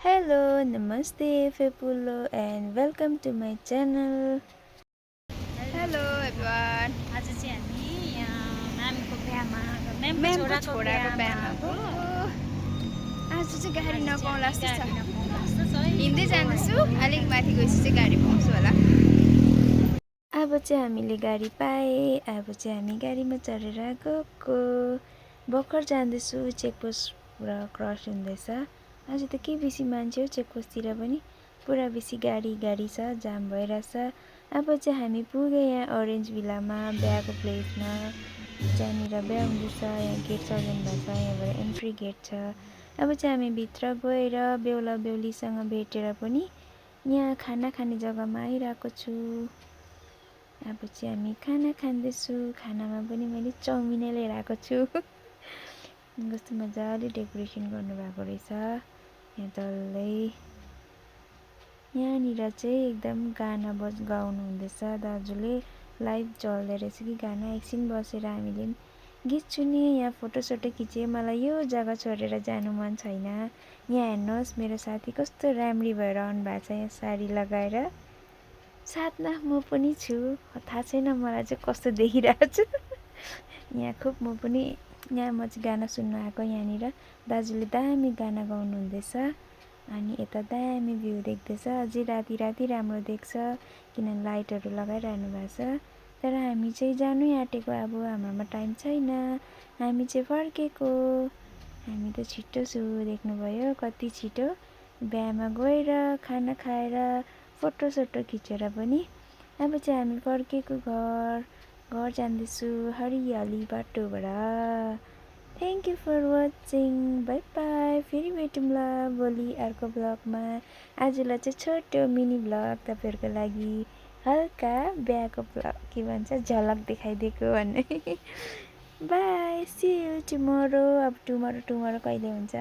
Hello, Namaste, Fepulo, and welcome to my channel. Hello everyone. आज चाहिँ हामी म्यामको बिहामा म्यामको छोराको बिहामा गएको। आज चाहिँ गाडी नपाउला जस्तो छ। हिँड्दै जाँदैछु, अलिक माथि गएपछि चाहिँ गाडी पाउँछु होला। अब चाहिँ हामीले गाडी पाएँ। अब चाहिँ हामी गाडीमा चढेर गएको। भर्खर जाँदैछु, चेकपोस्ट पुरा क्रस हुँदैछ। आज त के बेसी मान्छे हो चेकपोस्टतिर पनि, पुरा बेसी गाडी छ, जाम भइरहेछ। अब चाहिँ हामी पुगे यहाँ ओरेन्ज भिल्लामा, बिहाको प्लेसमा। जहाँनिर बिहा हुँदैछ, यहाँ गेट सजाउनु भएको छ, यहाँबाट एन्ट्री गेट छ। अब चाहिँ हामी भित्र गएर बेहुला बेहुलीसँग भेटेर पनि यहाँ खाना खाने जग्गामा आइरहेको छु। अब चाहिँ हामी खाना खाँदैछु। खानामा पनि मैले चाउमिनै लिएर आएको छु। कस्तो मजाले डेकोरेसन गर्नुभएको रहेछ। यहाँ डल्लै यहाँनिर चाहिँ एकदम गाना गाउनु हुँदैछ। दाजुले लाइभ चल्दै रहेछ कि गाना। एकछिन बसेर हामीले पनि गीत सुने। यहाँ फोटोसोटो खिचेँ। मलाई यो जग्गा छोडेर जानु मन छैन। यहाँ हेर्नुहोस् मेरो साथी कस्तो राम्री भएर आउनु भएको छ, यहाँ साडी लगाएर। साथमा म पनि छु। थाहा छैन मलाई चाहिँ कस्तो देखिरहेको छु। यहाँ खुब म पनि यहाँ म चाहिँ गाना सुन्नु आएको। यहाँनिर दाजुले दामी गाना गाउनु हुँदैछ। अनि यता दामी भ्यू देख्दैछ। अझै राति राति राम्रो देख्छ किनभने लाइटहरू लगाइरहनु भएको छ। तर हामी चाहिँ जानु आँटेको। अब हाम्रोमा टाइम छैन, हामी चाहिँ फर्केको। हामी त छिटो छु, देख्नुभयो कति छिटो। बिहामा गएर खाना खाएर फोटोसोटो खिचेर पनि अब चाहिँ हामी फर्केको घर जाँदैछु हरियाली बाटोबाट। Thank you for watching. Bye bye. फेरि भेटौँला भोलि अर्को ब्लगमा। आजलाई चाहिँ छोटो मिनी ब्लग तपाईँहरूको लागि, हल्का बिहाको ब्लग के भन्छ झलक देखाइदिएको भन्ने। Bye, see you tomorrow. अब टुमोरो कहिले हुन्छ।